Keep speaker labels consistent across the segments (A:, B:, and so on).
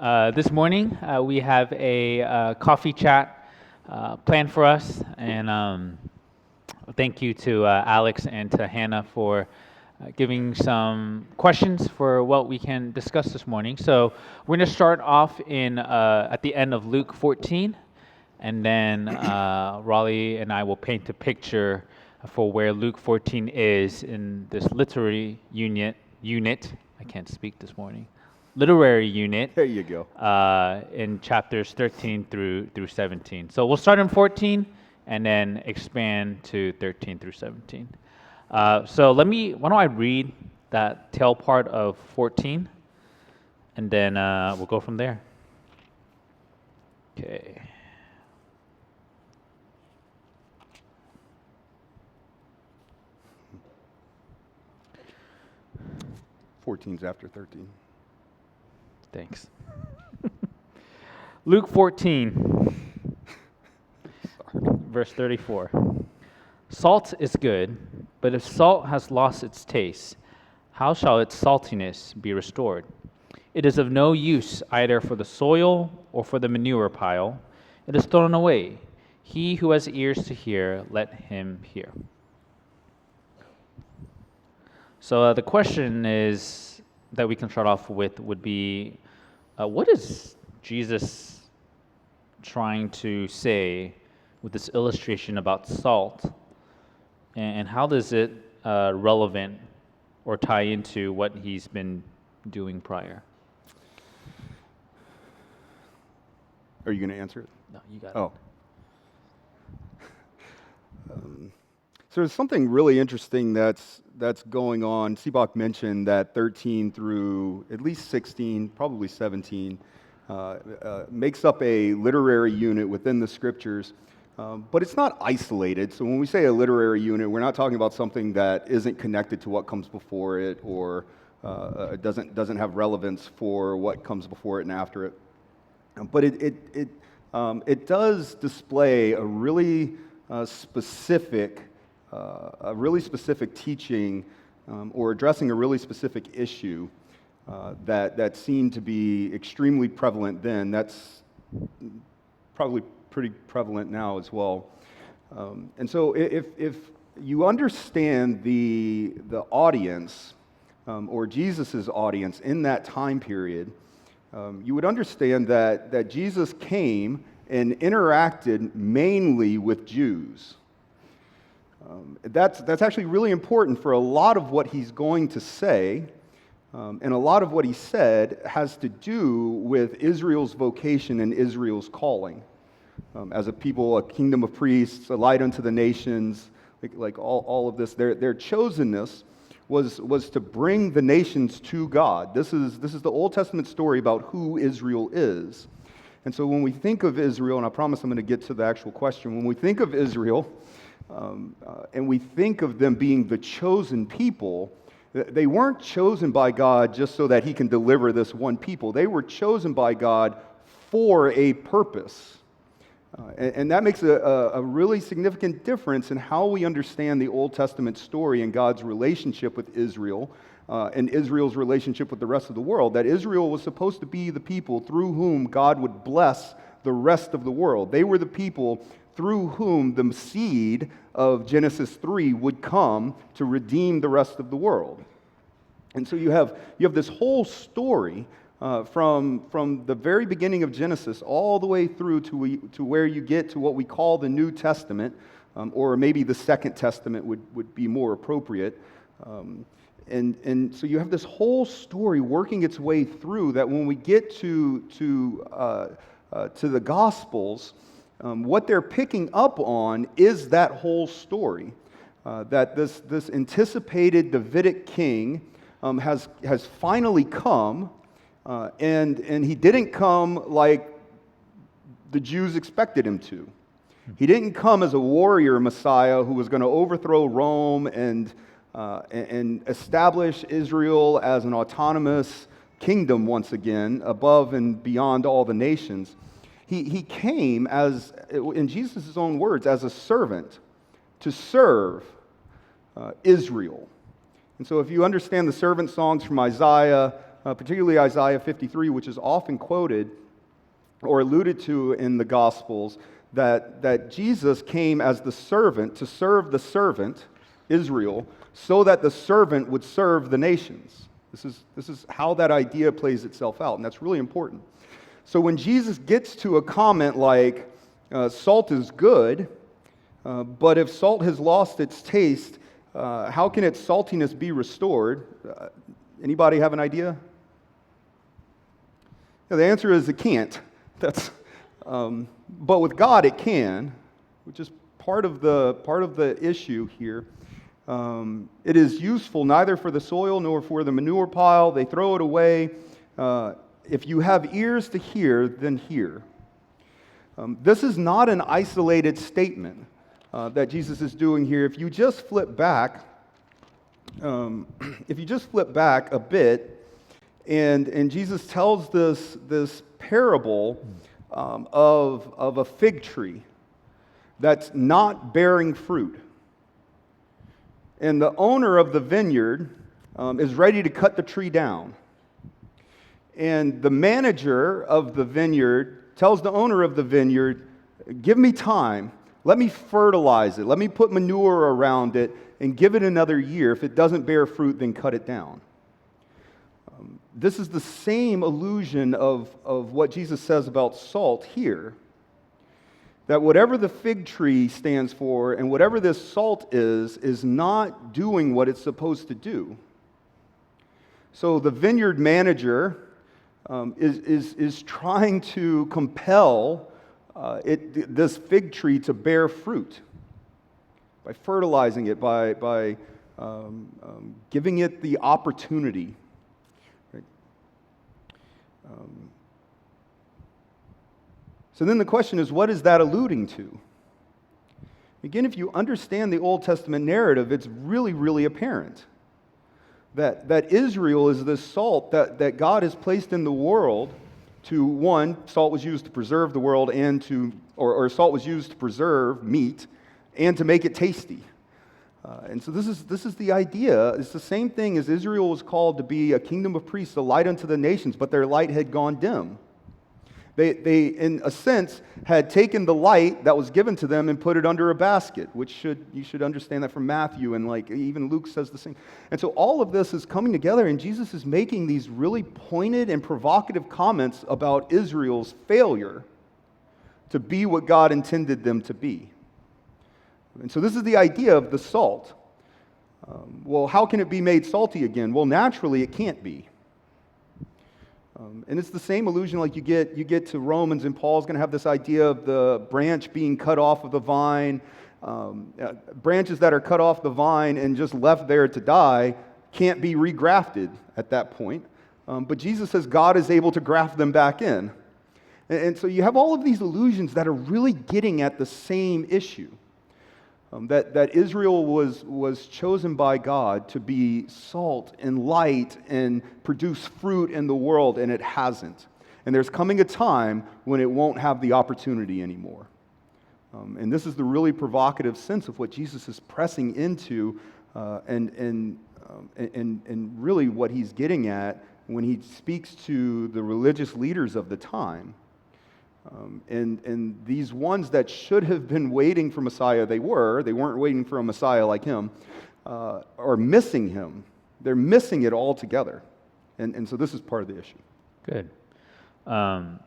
A: This morning we have a coffee chat planned for us, and thank you to Alex and to Hannah for giving some questions for what we can discuss this morning. So we're going to start off at the end of Luke 14, and then Raleigh and I will paint a picture for where Luke 14 is in this literary unit. I can't speak this morning. Literary unit.
B: There you go.
A: In chapters 13 through 17. So we'll start in 14 and then expand to 13 through 17. So why don't I read that tail part of 14, and then we'll go from there. Okay.
B: Fourteen's after 13.
A: Thanks. Luke 14, verse 34. Salt is good, but if salt has lost its taste, how shall its saltiness be restored? It is of no use either for the soil or for the manure pile. It is thrown away. He who has ears to hear, let him hear. So the question is that we can start off with would be, what is Jesus trying to say with this illustration about salt, and how does it relevant or tie into what he's been doing prior?
B: Are you going to answer it?
A: No, you got
B: it. So there's something really interesting that's going on. Sibak mentioned that 13 through at least 16, probably 17, makes up a literary unit within the scriptures, but it's not isolated. So when we say a literary unit, we're not talking about something that isn't connected to what comes before it, or doesn't have relevance for what comes before it and after it. But it does display a really specific teaching or addressing a really specific issue that seemed to be extremely prevalent then. That's probably pretty prevalent now as well. And so if you understand the audience or Jesus's audience in that time period, you would understand that Jesus came and interacted mainly with Jews. That's actually really important for a lot of what he's going to say, and a lot of what he said has to do with Israel's vocation and Israel's calling. As a people, a kingdom of priests, a light unto the nations, like all of this, their chosenness was to bring the nations to God. This is the Old Testament story about who Israel is. And so when we think of Israel, and I promise I'm going to get to the actual question, when we think of Israel, and we think of them being the chosen people, they weren't chosen by God just so that he can deliver this one people. They were chosen by God for a purpose. And that makes a really significant difference in how we understand the Old Testament story and God's relationship with Israel, and Israel's relationship with the rest of the world, that Israel was supposed to be the people through whom God would bless the rest of the world. They were the people through whom the seed of Genesis 3 would come to redeem the rest of the world. And so you have this whole story from the very beginning of Genesis all the way through to where you get to what we call the New Testament, or maybe the Second Testament would be more appropriate. And so you have this whole story working its way through that when we get to the Gospels, what they're picking up on is that whole story, that this anticipated Davidic king has finally come, and he didn't come like the Jews expected him to. He didn't come as a warrior Messiah who was going to overthrow Rome and establish Israel as an autonomous kingdom once again, above and beyond all the nations. He came, as in Jesus' own words, as a servant to serve Israel. And so if you understand the servant songs from Isaiah, particularly Isaiah 53, which is often quoted or alluded to in the Gospels, that Jesus came as the servant to serve the servant, Israel, so that the servant would serve the nations. This is how that idea plays itself out, and that's really important. So when Jesus gets to a comment like, salt is good, but if salt has lost its taste, how can its saltiness be restored? Anybody have an idea? Yeah, the answer is it can't. But with God it can, which is part of the issue here. It is useful neither for the soil nor for the manure pile. They throw it away. If you have ears to hear, then hear. This is not an isolated statement that Jesus is doing here. If you just flip back a bit, and Jesus tells this parable of a fig tree that's not bearing fruit. And the owner of the vineyard is ready to cut the tree down. And the manager of the vineyard tells the owner of the vineyard, give me time, let me fertilize it, let me put manure around it, and give it another year. If it doesn't bear fruit, then cut it down. This is the same allusion of what Jesus says about salt here. That whatever the fig tree stands for and whatever this salt is not doing what it's supposed to do. So the vineyard manager is trying to compel this fig tree to bear fruit by fertilizing it, by giving it the opportunity. Right? So then the question is, what is that alluding to? Again, if you understand the Old Testament narrative, it's really, really apparent that Israel is this salt that God has placed in the world to, one, salt was used to preserve the world and or salt was used to preserve meat and to make it tasty. And so this is the idea. It's the same thing as Israel was called to be a kingdom of priests, a light unto the nations, but their light had gone dim. They, in a sense, had taken the light that was given to them and put it under a basket, you should understand that from Matthew, and like even Luke says the same. And so all of this is coming together, and Jesus is making these really pointed and provocative comments about Israel's failure to be what God intended them to be. And so this is the idea of the salt. Well, how can it be made salty again? Well, naturally, it can't be. And it's the same illusion like you get to Romans, and Paul's going to have this idea of the branch being cut off of the vine. Branches that are cut off the vine and just left there to die can't be regrafted at that point. But Jesus says God is able to graft them back in. And so you have all of these illusions that are really getting at the same issue. That Israel was chosen by God to be salt and light and produce fruit in the world, and it hasn't. And there's coming a time when it won't have the opportunity anymore. And this is the really provocative sense of what Jesus is pressing into, and really what he's getting at when he speaks to the religious leaders of the time. And these ones that should have been waiting for Messiah, they weren't waiting for a Messiah like him, are missing him. They're missing it altogether. And so this is part of the issue.
A: Good. And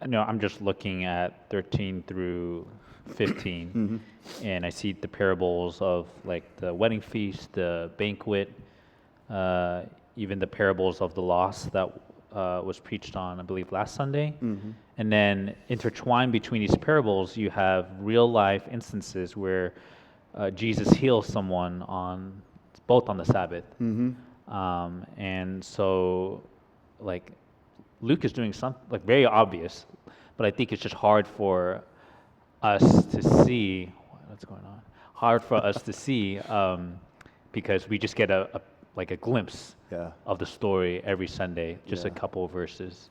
A: I'm just looking at 13 through 15, and I see the parables of like the wedding feast, the banquet, even the parables of the lost that was preached on, I believe, last Sunday. And then intertwined between these parables, you have real life instances where Jesus heals someone both on the Sabbath. And so, like, Luke is doing something like very obvious, but I think it's just hard for us to see what's going on. Hard for us to see because we just get a glimpse of the story every Sunday, just a couple of verses.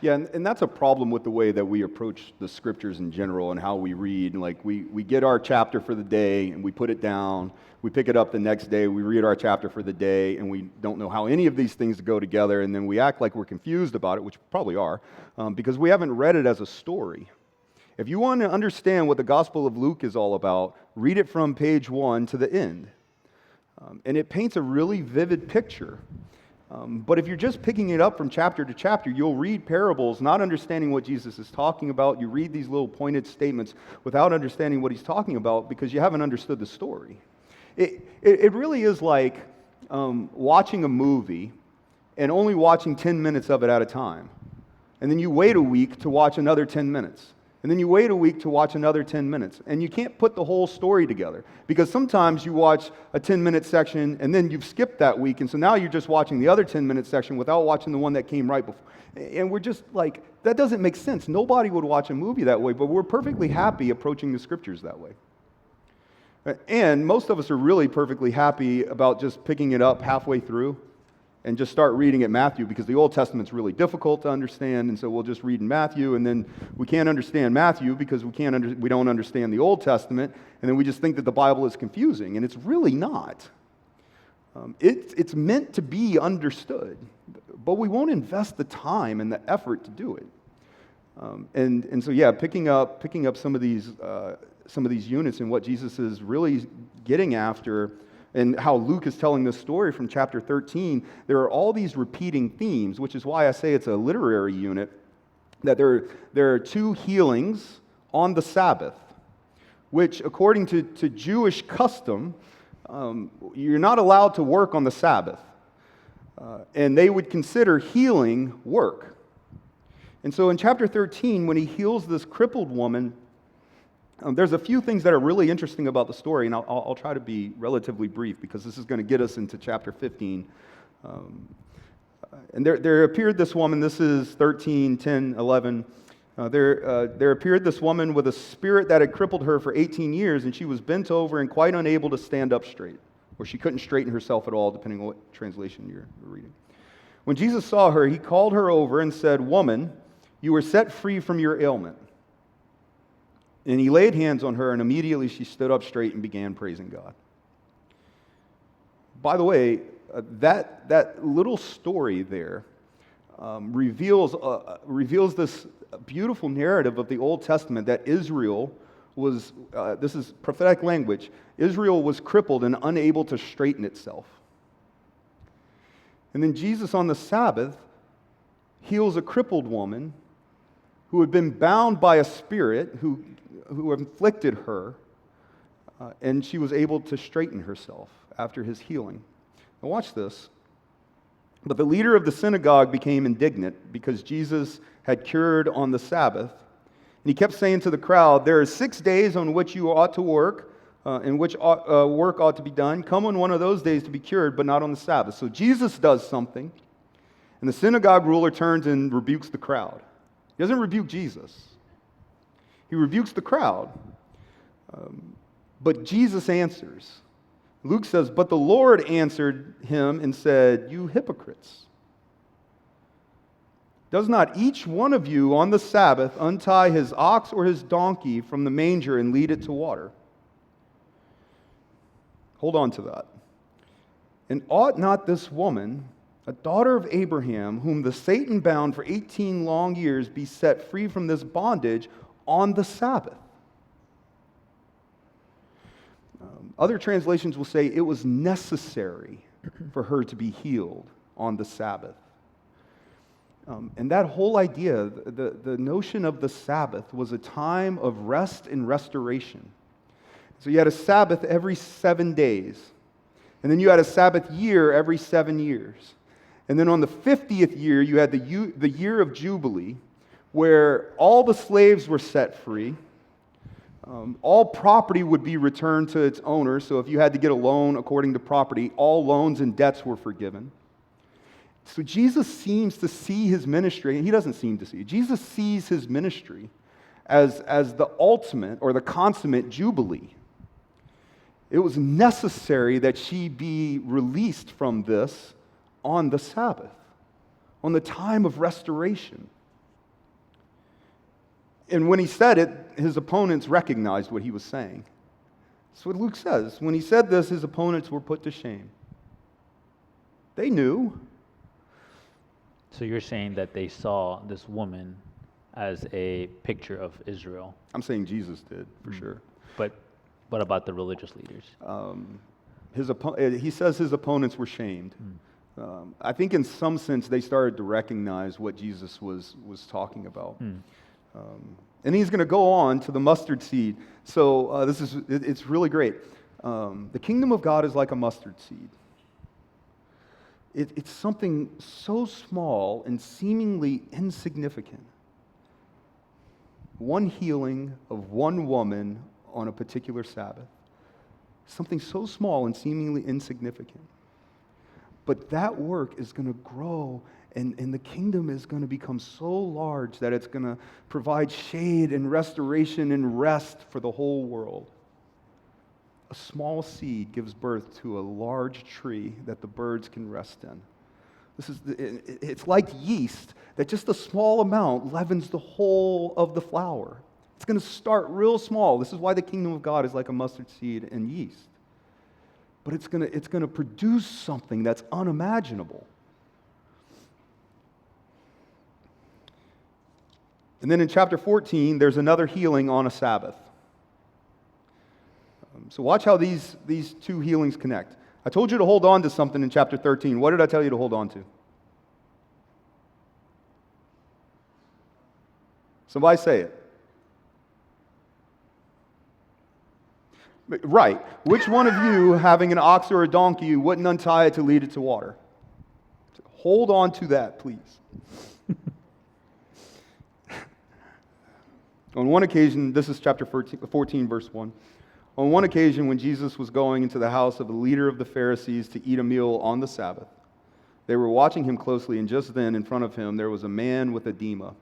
B: Yeah, and that's a problem with the way that we approach the scriptures in general and how we read. Like we get our chapter for the day and we put it down. We pick it up the next day. We read our chapter for the day, and we don't know how any of these things go together. And then we act like we're confused about it, which we probably are, because we haven't read it as a story. If you want to understand what the Gospel of Luke is all about, read it from page 1 to the end. And it paints a really vivid picture. But if you're just picking it up from chapter to chapter, you'll read parables not understanding what Jesus is talking about. You read these little pointed statements without understanding what he's talking about because you haven't understood the story. It really is like watching a movie and only watching 10 minutes of it at a time. And then you wait a week to watch another 10 minutes. And then you wait a week to watch another 10 minutes. And you can't put the whole story together. Because sometimes you watch a 10-minute section and then you've skipped that week. And so now you're just watching the other 10-minute section without watching the one that came right before. And we're just like, that doesn't make sense. Nobody would watch a movie that way, but we're perfectly happy approaching the scriptures that way. And most of us are really perfectly happy about just picking it up halfway through and just start reading at Matthew because the Old Testament's really difficult to understand, and so we'll just read in Matthew, and then we can't understand Matthew because we don't understand the Old Testament, and then we just think that the Bible is confusing, and it's really not. It's meant to be understood, but we won't invest the time and the effort to do it. And so yeah, picking up some of these units and what Jesus is really getting after, and how Luke is telling this story from chapter 13, there are all these repeating themes, which is why I say it's a literary unit, that there are 2 healings on the Sabbath, which according to Jewish custom, you're not allowed to work on the Sabbath. And they would consider healing work. And so in chapter 13, when he heals this crippled woman, there's a few things that are really interesting about the story, and I'll try to be relatively brief because this is going to get us into chapter 15. And there appeared this woman, this is 13, 10, 11. There appeared this woman with a spirit that had crippled her for 18 years, and she was bent over and quite unable to stand up straight, or she couldn't straighten herself at all, depending on what translation you're reading. When Jesus saw her, he called her over and said, "Woman, you were set free from your ailment." And he laid hands on her, and immediately she stood up straight and began praising God. By the way, that little story there reveals this beautiful narrative of the Old Testament that Israel was, this is prophetic language, Israel was crippled and unable to straighten itself. And then Jesus on the Sabbath heals a crippled woman who had been bound by a spirit who inflicted her, and she was able to straighten herself after his healing. Now watch this. But the leader of the synagogue became indignant because Jesus had cured on the Sabbath. And he kept saying to the crowd, "There are 6 days on which you ought to work, in which work ought to be done. Come on one of those days to be cured, but not on the Sabbath." So Jesus does something, and the synagogue ruler turns and rebukes the crowd. He doesn't rebuke Jesus. He rebukes the crowd. But Jesus answers. Luke says, "But the Lord answered him and said, 'You hypocrites. Does not each one of you on the Sabbath untie his ox or his donkey from the manger and lead it to water?'" Hold on to that. "And ought not this woman, a daughter of Abraham, whom the Satan bound for 18 long years, be set free from this bondage on the Sabbath?" Other translations will say it was necessary for her to be healed on the Sabbath. And that whole idea, the notion of the Sabbath, was a time of rest and restoration. So you had a Sabbath every 7 days. And then you had a Sabbath year every 7 years. And then on the 50th year, you had the year of Jubilee, where all the slaves were set free. All property would be returned to its owner. So if you had to get a loan according to property, all loans and debts were forgiven. So Jesus seems to see his ministry, and he doesn't seem to see it. Jesus sees his ministry as the ultimate or the consummate Jubilee. It was necessary that she be released from this on the Sabbath, on the time of restoration. And when he said it, his opponents recognized what he was saying. That's what Luke says. When he said this, his opponents were put to shame. They knew.
A: So you're saying that they saw this woman as a picture of Israel.
B: I'm saying Jesus did, for sure.
A: But what about the religious leaders?
B: He says his opponents were shamed. I think in some sense they started to recognize what Jesus was talking about. And he's going to go on to the mustard seed. So it's really great. The kingdom of God is like a mustard seed. It's something so small and seemingly insignificant. One healing of one woman on a particular Sabbath. Something so small and seemingly insignificant. But that work is going to grow, and the kingdom is going to become so large that it's going to provide shade and restoration and rest for the whole world. A small seed gives birth to a large tree that the birds can rest in. It's like yeast, that just a small amount leavens the whole of the flour. It's going to start real small. This is why the kingdom of God is like a mustard seed and yeast. But it's going to produce something that's unimaginable. And then in chapter 14, there's another healing on a Sabbath. So watch how these two healings connect. I told you to hold on to something in chapter 13. What did I tell you to hold on to? Somebody say it. Right. Which one of you, having an ox or a donkey, wouldn't untie it to lead it to water? Hold on to that, please. On one occasion, this is chapter 14, verse 1. On one occasion, when Jesus was going into the house of the leader of the Pharisees to eat a meal on the Sabbath, they were watching him closely, and just then, in front of him, there was a man with edema.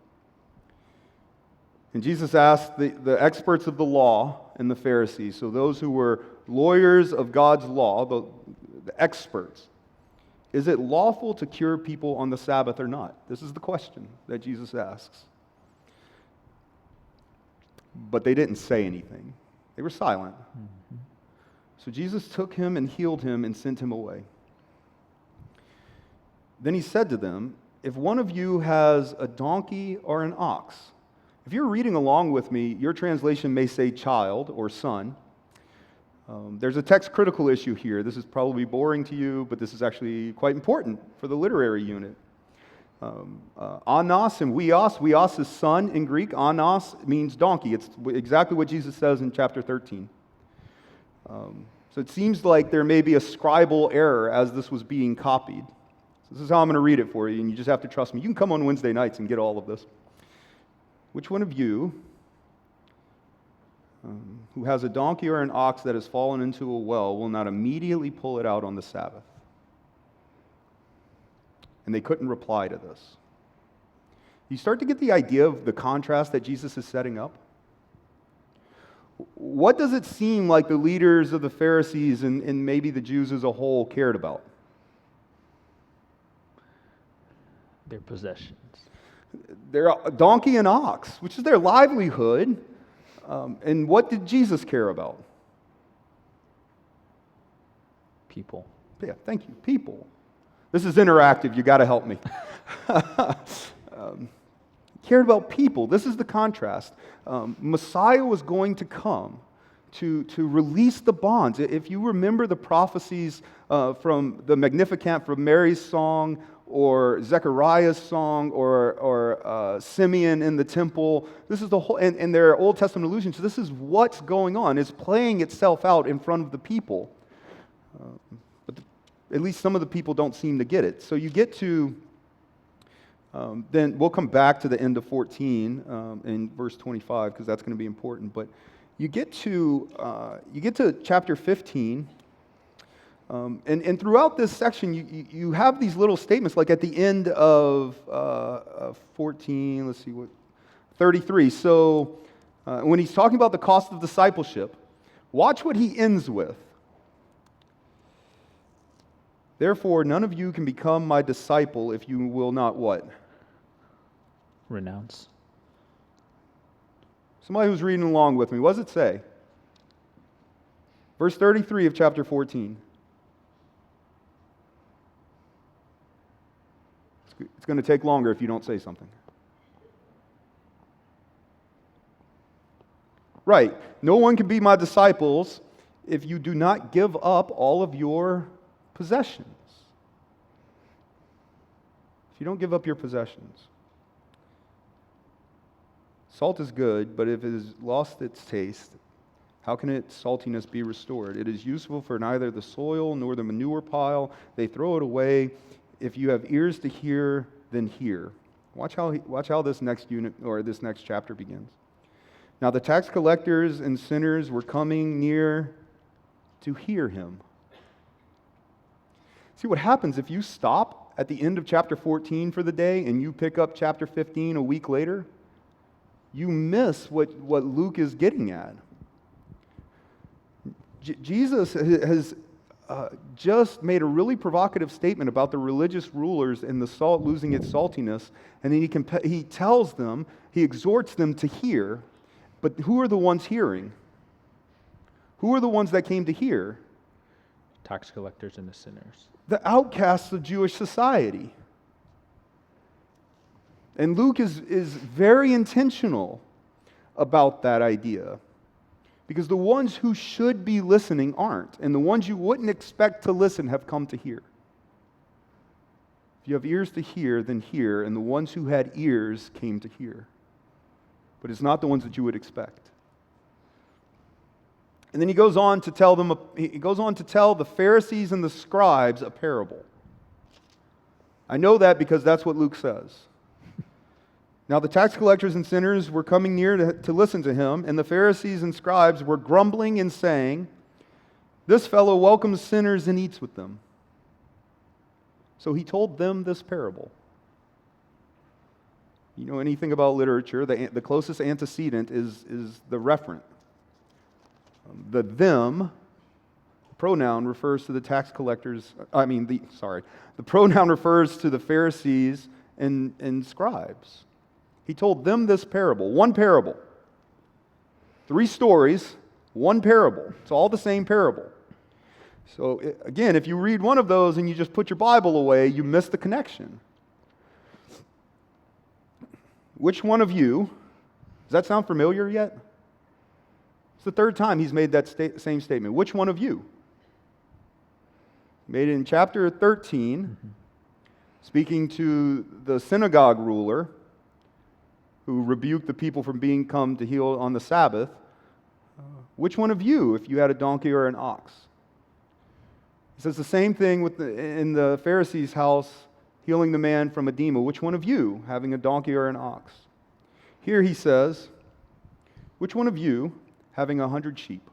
B: And Jesus asked the experts of the law and the Pharisees, so those who were lawyers of God's law, the experts, is it lawful to cure people on the Sabbath or not? This is the question that Jesus asks. But they didn't say anything. They were silent. Mm-hmm. So Jesus took him and healed him and sent him away. Then he said to them, if one of you has a donkey or an ox, if you're reading along with me, your translation may say child or son. There's a text critical issue here. This is probably boring to you, but this is actually quite important for the literary unit. Anos and weos. Weos is son in Greek. Anos means donkey. It's exactly what Jesus says in chapter 13. So it seems like there may be a scribal error as this was being copied. So this is how I'm going to read it for you, and you just have to trust me. You can come on Wednesday nights and get all of this. Which one of you who has a donkey or an ox that has fallen into a well will not immediately pull it out on the Sabbath? And they couldn't reply to this. You start to get the idea of the contrast that Jesus is setting up? What does it seem like the leaders of the Pharisees and maybe the Jews as a whole cared about?
A: Their possessions.
B: Their donkey and ox, which is their livelihood. And what did Jesus care about?
A: People.
B: Yeah, thank you. People. This is interactive. You got to help me. Cared about people. This is the contrast. Messiah was going to come to release the bonds. If you remember the prophecies from the Magnificat, from Mary's song, or Zechariah's song, or Simeon in the temple, this is the whole, and there are Old Testament allusions. So this is what's going on. It's playing itself out in front of the people. But at least some of the people don't seem to get it. So you get to, then we'll come back to the end of 14 in verse 25, because that's going to be important. But you get to chapter 15. And throughout this section, you have these little statements, like at the end of 14, let's see, 33. So when he's talking about the cost of discipleship, watch what he ends with. Therefore, none of you can become my disciple if you will not what?
A: Renounce.
B: Somebody who's reading along with me, what does it say? Verse 33 of chapter 14. It's going to take longer if you don't say something. Right. No one can be my disciples if you do not give up all of your possessions. If you don't give up your possessions. Salt is good, but if it has lost its taste, how can its saltiness be restored? It is useful for neither the soil nor the manure pile. They throw it away. If you have ears to hear, then hear. Watch how this next unit or this next chapter begins. Now the tax collectors and sinners were coming near to hear him. See what happens if you stop at the end of chapter 14 for the day and you pick up chapter 15 a week later? You miss what Luke is getting at. Jesus has just made a really provocative statement about the religious rulers and the salt losing its saltiness, and then he tells them, he exhorts them to hear, but who are the ones hearing? Who are the ones that came to hear?
A: Tax collectors and the sinners.
B: The outcasts of Jewish society. And Luke is very intentional about that idea. Because the ones who should be listening aren't. And the ones you wouldn't expect to listen have come to hear. If you have ears to hear, then hear. And the ones who had ears came to hear. But it's not the ones that you would expect. And then he goes on to tell the Pharisees and the scribes a parable. I know that because that's what Luke says. Now the tax collectors and sinners were coming near to listen to him, and the Pharisees and scribes were grumbling and saying, "This fellow welcomes sinners and eats with them." So he told them this parable. You know anything about literature, the closest antecedent is the referent. The them pronoun refers to the tax collectors, the pronoun refers to the Pharisees and scribes. He told them this parable, one parable. 3 stories, one parable. It's all the same parable. So again, if you read one of those and you just put your Bible away, you miss the connection. Which one of you, does that sound familiar yet? It's the 3rd time he's made that same statement. Which one of you? He made it in chapter 13, speaking to the synagogue ruler who rebuked the people from being come to heal on the Sabbath. Which one of you, if you had a donkey or an ox? He says the same thing in the Pharisee's house, healing the man from edema. Which one of you, having a donkey or an ox? Here he says, which one of you, having 100 sheep?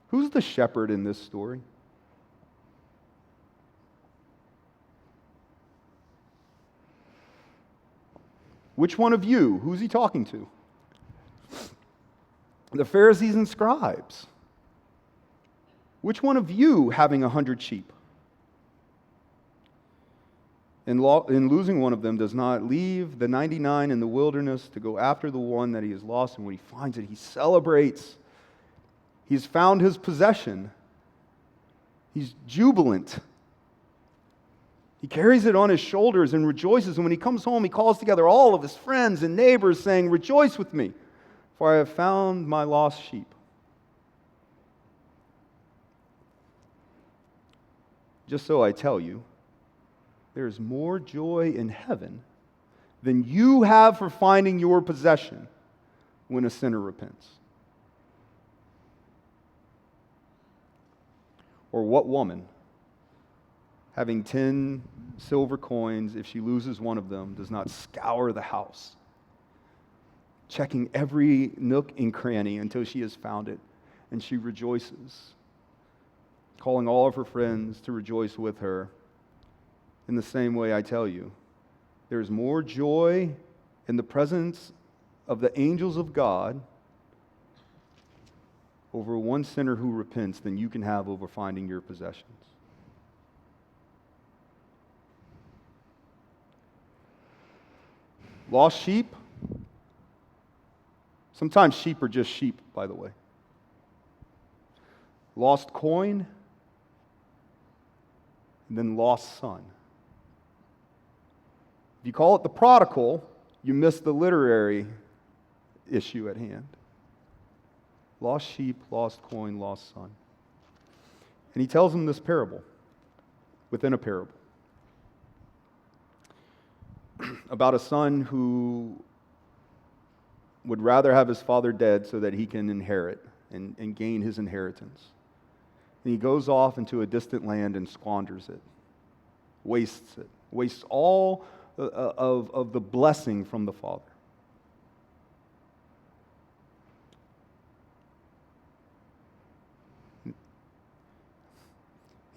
B: Who's the shepherd in this story? Which one of you? Who's he talking to? The Pharisees and scribes. Which one of you having 100 sheep? In losing one of them does not leave the 99 in the wilderness to go after the one that he has lost, and when he finds it, he celebrates. He's found his possession. He's jubilant. He carries it on his shoulders and rejoices, and when he comes home, he calls together all of his friends and neighbors, saying, "Rejoice with me, for I have found my lost sheep." Just so I tell you, there is more joy in heaven than you have for finding your possession when a sinner repents. Or what woman, having 10 silver coins, if she loses one of them, does not scour the house, checking every nook and cranny until she has found it, and she rejoices, calling all of her friends to rejoice with her? In the same way, I tell you, there is more joy in the presence of the angels of God over one sinner who repents than you can have over finding your possessions. Lost sheep, Sometimes sheep are just sheep, by the way. Lost coin, and then lost son. If you call it the prodigal, you miss the literary issue at hand. Lost sheep, lost coin, lost son. And he tells them this parable within a parable about a son who would rather have his father dead so that he can inherit and gain his inheritance. And he goes off into a distant land and squanders it, wastes all of the blessing from the father.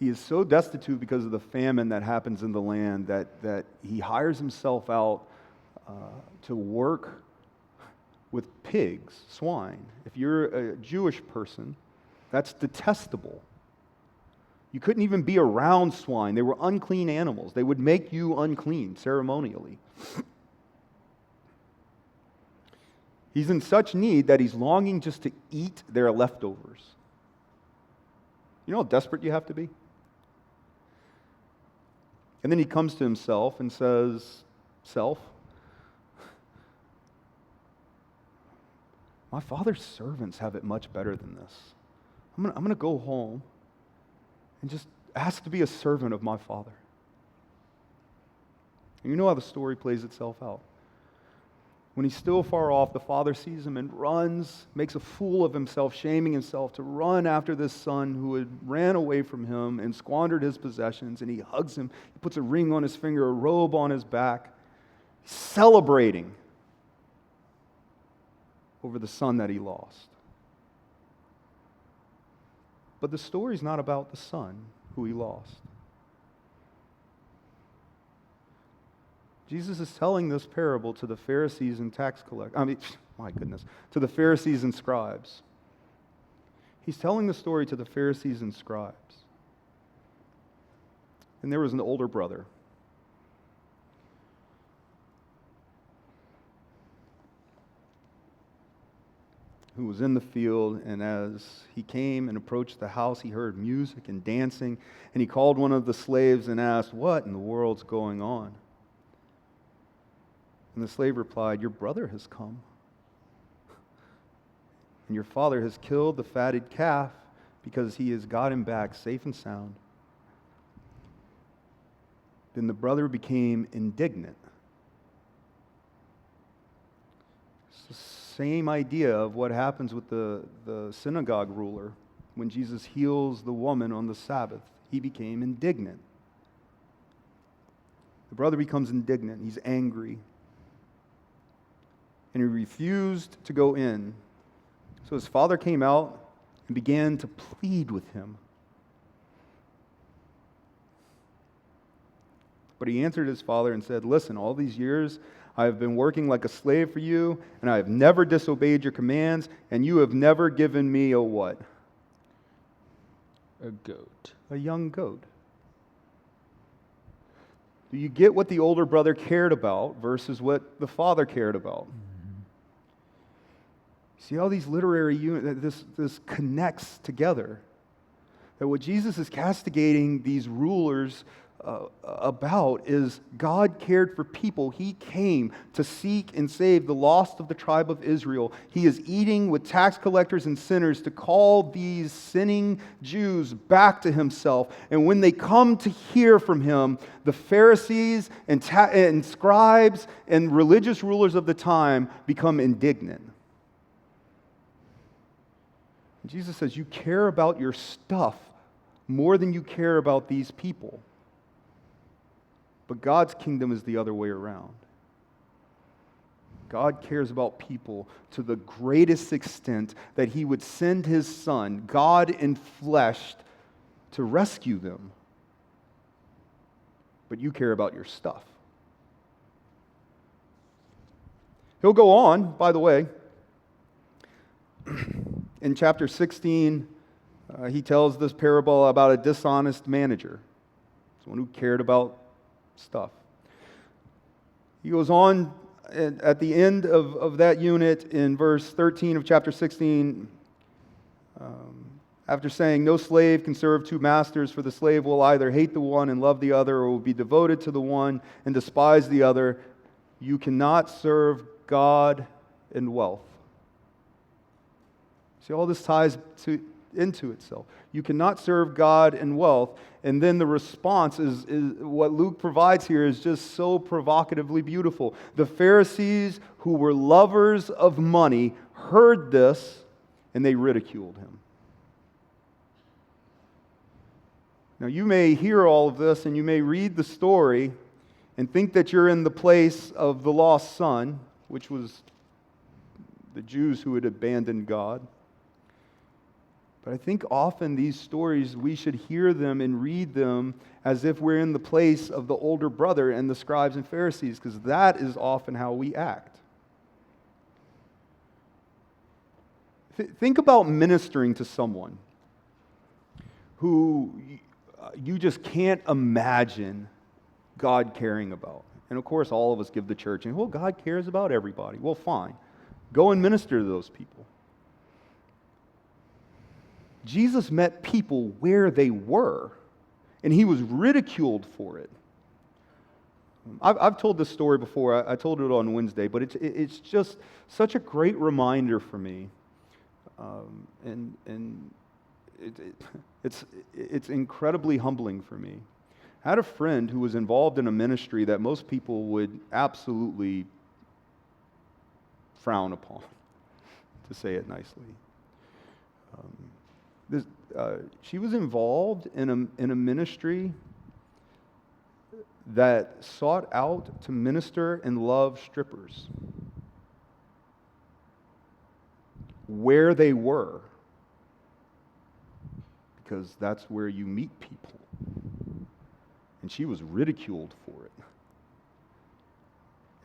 B: He is so destitute because of the famine that happens in the land that he hires himself out to work with pigs, swine. If you're a Jewish person, that's detestable. You couldn't even be around swine. They were unclean animals. They would make you unclean ceremonially. He's in such need that he's longing just to eat their leftovers. You know how desperate you have to be? And then he comes to himself and says, "Self, my father's servants have it much better than this. I'm going to go home and just ask to be a servant of my father." And you know how the story plays itself out. When he's still far off, the father sees him and runs, makes a fool of himself, shaming himself to run after this son who had ran away from him and squandered his possessions, and he hugs him. He puts a ring on his finger, a robe on his back, celebrating over the son that he lost. But the story's not about the son who he lost. Jesus is telling this parable to the Pharisees and tax collectors. To the Pharisees and scribes. He's telling the story to the Pharisees and scribes. And there was an older brother who was in the field, and as he came and approached the house, he heard music and dancing, and he called one of the slaves and asked, "What in the world's going on?" And the slave replied, "Your brother has come, and your father has killed the fatted calf because he has got him back safe and sound." Then the brother became indignant. It's the same idea of what happens with the synagogue ruler when Jesus heals the woman on the Sabbath. He became indignant. The brother becomes indignant. He's angry. And he refused to go in. So his father came out and began to plead with him. But he answered his father and said, "Listen, all these years I have been working like a slave for you, and I have never disobeyed your commands, and you have never given me a what?"
A: A goat.
B: A young goat. Do you get what the older brother cared about versus what the father cared about? See how these literary units, this connects together. That what Jesus is castigating these rulers about is God cared for people. He came to seek and save the lost of the tribe of Israel. He is eating with tax collectors and sinners to call these sinning Jews back to himself. And when they come to hear from him, the Pharisees and scribes and religious rulers of the time become indignant. Jesus says, you care about your stuff more than you care about these people. But God's kingdom is the other way around. God cares about people to the greatest extent that he would send his son, God in flesh, to rescue them. But you care about your stuff. He'll go on, by the way. In chapter 16, he tells this parable about a dishonest manager, someone who cared about stuff. He goes on at the end of that unit in verse 13 of chapter 16, after saying, "No slave can serve two masters, for the slave will either hate the one and love the other, or will be devoted to the one and despise the other. You cannot serve God and wealth." See, all this ties into itself. You cannot serve God and wealth. And then the response is what Luke provides here is just so provocatively beautiful. The Pharisees, who were lovers of money, heard this and they ridiculed him. Now, you may hear all of this and you may read the story and think that you're in the place of the lost son, which was the Jews who had abandoned God. But I think often these stories, we should hear them and read them as if we're in the place of the older brother and the scribes and Pharisees, because that is often how we act. Think about ministering to someone who you just can't imagine God caring about. And of course, all of us give the church, and well, God cares about everybody. Well, fine. Go and minister to those people. Jesus met people where they were, and he was ridiculed for it. I've told this story before. I told it on Wednesday, but it's just such a great reminder for me, and it's incredibly humbling for me. I had a friend who was involved in a ministry that most people would absolutely frown upon, to say it nicely. She was involved in a ministry that sought out to minister and love strippers where they were, because that's where you meet people. And she was ridiculed for it,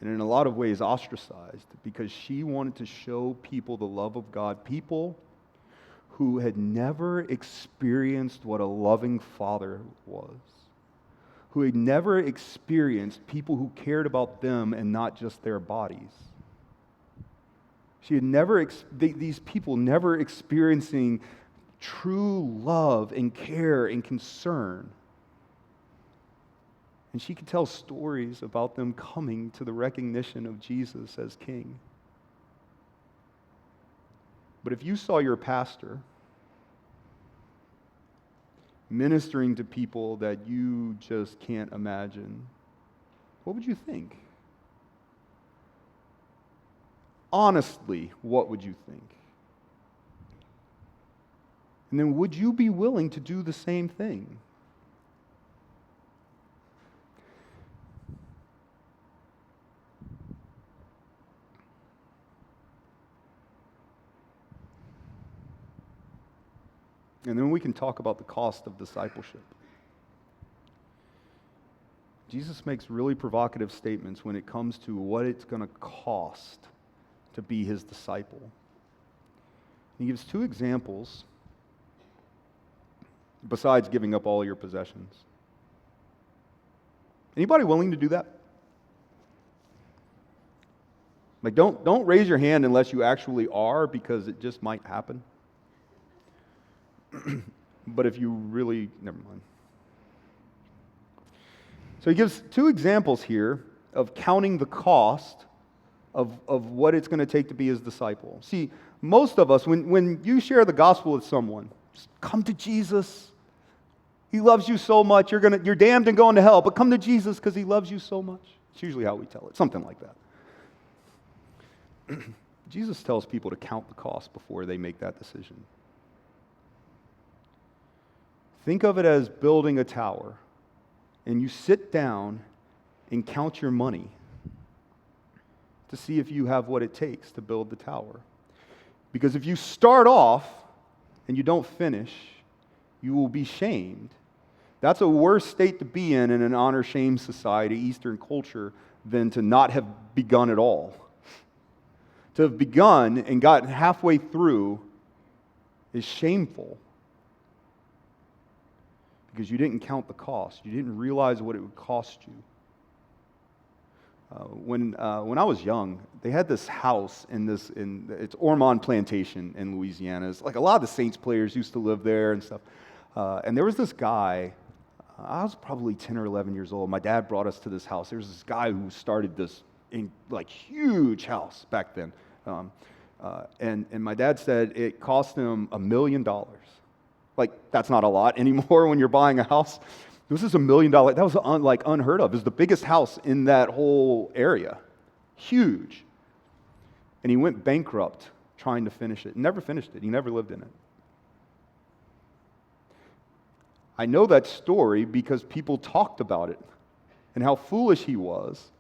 B: and in a lot of ways ostracized, because she wanted to show people the love of God, people who had never experienced what a loving father was, who had never experienced people who cared about them and not just their bodies. She had never, these people never experiencing true love and care and concern. And she could tell stories about them coming to the recognition of Jesus as King. But if you saw your pastor ministering to people that you just can't imagine, what would you think? Honestly, what would you think? And then would you be willing to do the same thing? And then we can talk about the cost of discipleship. Jesus makes really provocative statements when it comes to what it's going to cost to be his disciple. He gives two examples besides giving up all your possessions. Anybody willing to do that? Like, don't raise your hand unless you actually are, because it just might happen. But if you really, never mind. So he gives two examples here of counting the cost of what it's going to take to be his disciple. See, most of us, when you share the gospel with someone, just come to Jesus. He loves you so much. You're damned and going to hell, but come to Jesus because he loves you so much. It's usually how we tell it, something like that. Jesus tells people to count the cost before they make that decision. Think of it as building a tower, and you sit down and count your money to see if you have what it takes to build the tower. Because if you start off and you don't finish, you will be shamed. That's a worse state to be in an honor-shame society, Eastern culture, than to not have begun at all. To have begun and gotten halfway through is shameful, because you didn't count the cost. You didn't realize what it would cost you. When I was young, they had this house it's Ormond Plantation in Louisiana. It's like a lot of the Saints players used to live there and stuff. And there was this guy, I was probably 10 or 11 years old. My dad brought us to this house. There was this guy who started this huge house back then. And my dad said it cost him $1 million. Like, that's not a lot anymore when you're buying a house. This is $1 million. That was unheard of. It was the biggest house in that whole area. Huge. And he went bankrupt trying to finish it. Never finished it. He never lived in it. I know that story because people talked about it and how foolish he was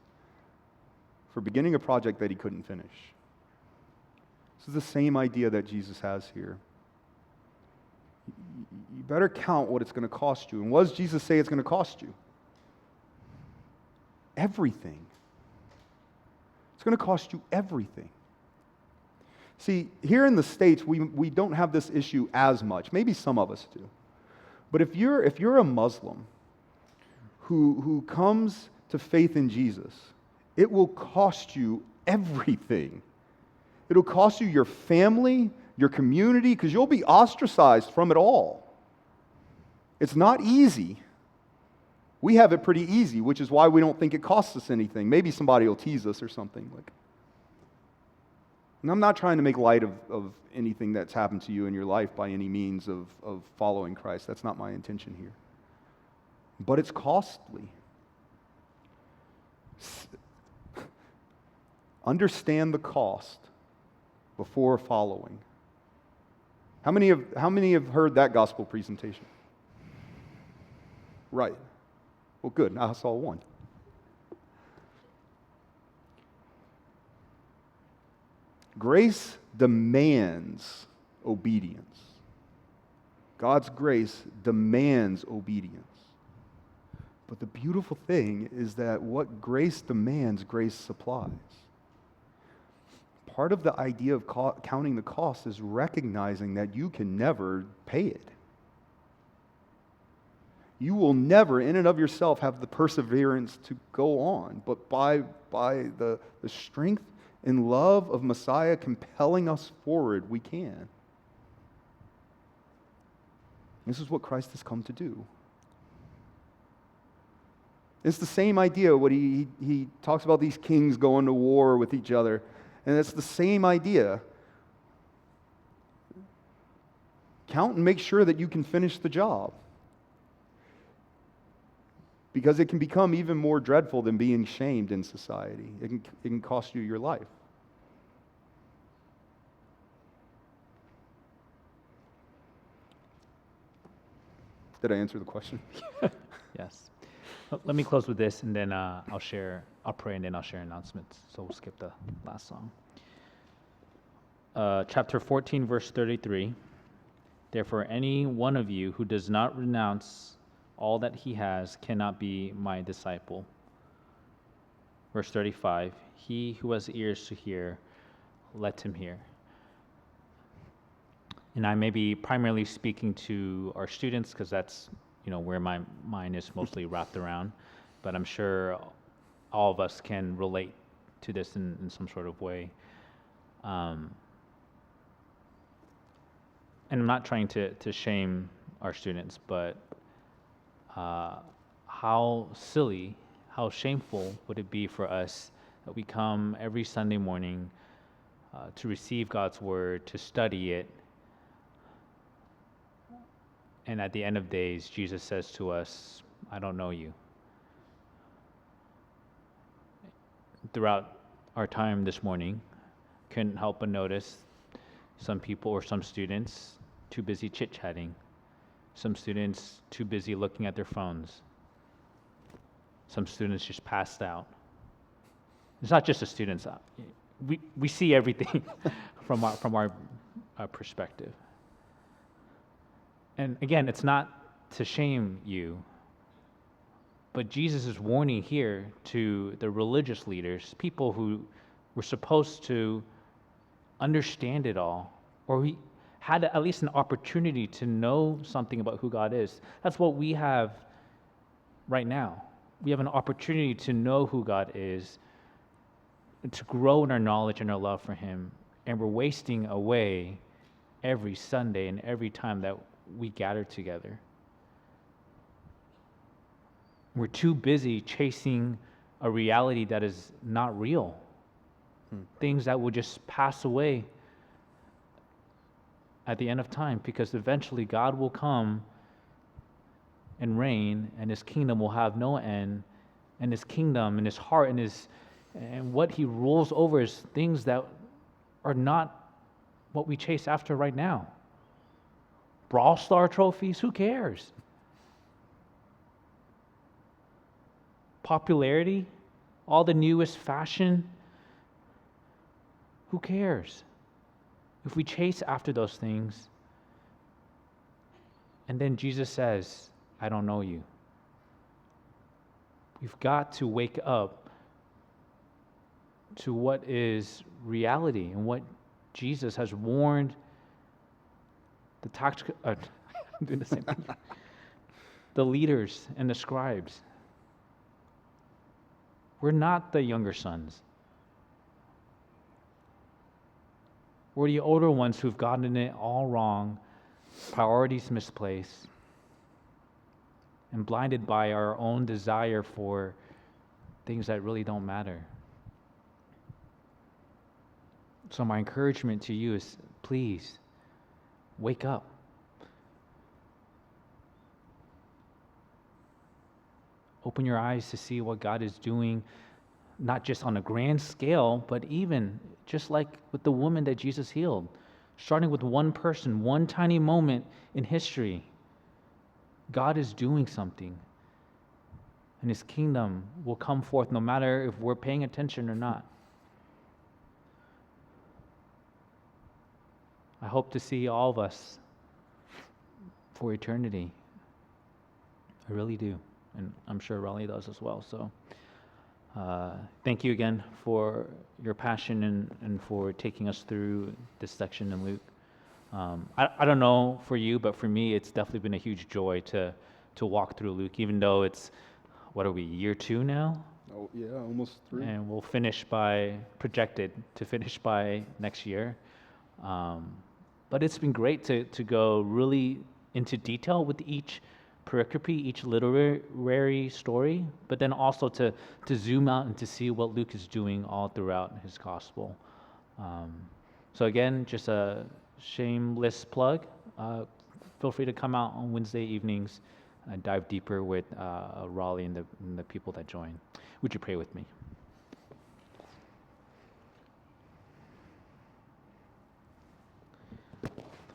B: for beginning a project that he couldn't finish. This is the same idea that Jesus has here. You better count what it's going to cost you. And what does Jesus say it's going to cost you? Everything. It's going to cost you everything. See, here in the States, we don't have this issue as much. Maybe some of us do. But if you're a Muslim who comes to faith in Jesus, it will cost you everything. It'll cost you your family, your community, because you'll be ostracized from it all. It's not easy. We have it pretty easy, which is why we don't think it costs us anything. Maybe somebody will tease us or something. And I'm not trying to make light of anything that's happened to you in your life by any means of following Christ. That's not my intention here. But it's costly. Understand the cost before following. How many have heard that gospel presentation? Right. Well, good. I saw one. Grace demands obedience. God's grace demands obedience. But the beautiful thing is that what grace demands, grace supplies. Part of the idea of counting the cost is recognizing that you can never pay it. You will never, in and of yourself, have the perseverance to go on. But by the strength and love of Messiah compelling us forward, we can. This is what Christ has come to do. It's the same idea when he talks about these kings going to war with each other. And it's the same idea. Count and make sure that you can finish the job. Because it can become even more dreadful than being shamed in society. It can cost you your life. Did I answer the question?
A: Yes. Let me close with this, and then I'll pray, and then I'll share announcements. So we'll skip the last song. Chapter 14, verse 33. Therefore, any one of you who does not renounce all that he has cannot be my disciple. Verse 35. He who has ears to hear, let him hear. And I may be primarily speaking to our students because that's where my mind is mostly wrapped around, but I'm sure all of us can relate to this in some sort of way. And I'm not trying to shame our students, but how silly, how shameful would it be for us that we come every Sunday morning to receive God's word, to study it, and at the end of days, Jesus says to us, I don't know you. Throughout our time this morning, couldn't help but notice some people or some students too busy chit-chatting, some students too busy looking at their phones, some students just passed out. It's not just the students. We see everything from our perspective. And again, it's not to shame you, but Jesus is warning here to the religious leaders, people who were supposed to understand it all, or we had at least an opportunity to know something about who God is. That's what we have right now. We have an opportunity to know who God is to grow in our knowledge and our love for Him, and we're wasting away every Sunday and every time that we gather together. We're too busy chasing a reality that is not real. Things that will just pass away at the end of time, because eventually God will come and reign, and His kingdom will have no end, and His kingdom and His heart and what He rules over is things that are not what we chase after right now. Brawl Star trophies, who cares? Popularity, all the newest fashion, who cares? If we chase after those things, and then Jesus says, I don't know you. We've got to wake up to what is reality and what Jesus has warned the I'm doing the same thing. The leaders and the scribes. We're not the younger sons. We're the older ones who've gotten it all wrong, priorities misplaced, and blinded by our own desire for things that really don't matter. So my encouragement to you is, please, wake up. Open your eyes to see what God is doing, not just on a grand scale, but even just like with the woman that Jesus healed, starting with one person, one tiny moment in history. God is doing something, and His kingdom will come forth no matter if we're paying attention or not. I hope to see all of us for eternity. I really do, and I'm sure Raleigh does as well. So thank you again for your passion and for taking us through this section in Luke. I don't know for you, but for me, it's definitely been a huge joy to walk through Luke, even though it's, what are we, year 2 now?
B: Oh, yeah, almost 3.
A: And we'll projected to finish by next year. But it's been great to go really into detail with each pericope, each literary story, but then also to zoom out and to see what Luke is doing all throughout his gospel. So again, just a shameless plug. Feel free to come out on Wednesday evenings and dive deeper with Raleigh and the people that join. Would you pray with me?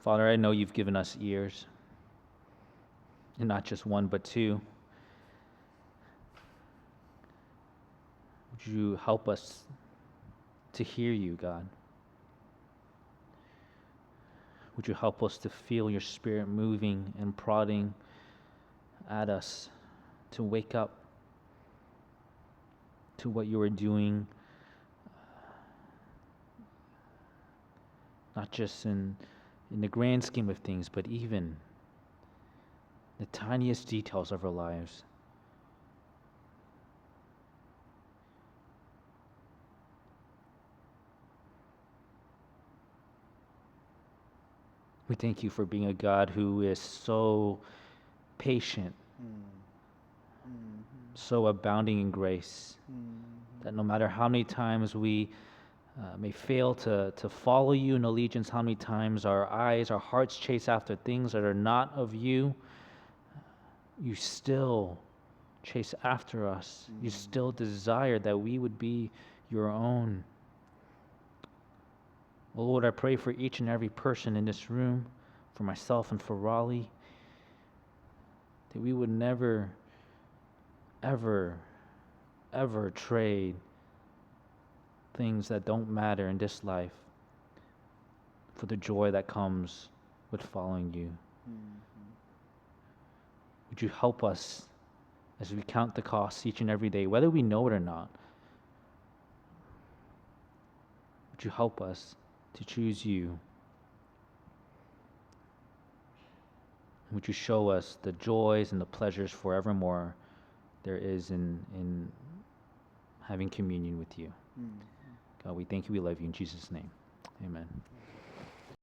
A: Father, I know you've given us ears, and not just one, but 2. Would you help us to hear you, God? Would you help us to feel your Spirit moving and prodding at us to wake up to what you are doing, not just in the grand scheme of things, but even the tiniest details of our lives. We thank you for being a God who is so patient, so abounding in grace, that no matter how many times we may fail to follow you in allegiance, how many times our eyes, our hearts chase after things that are not of you, you still chase after us. You still desire that we would be your own. Oh Lord, I pray for each and every person in this room, for myself and for Raleigh, that we would never, ever, ever trade things that don't matter in this life for the joy that comes with following you. Would you help us as we count the costs each and every day, whether we know it or not? Would you help us to choose you? Would you show us the joys and the pleasures forevermore there is in having communion with you? So we thank you, we love you in Jesus' name. Amen.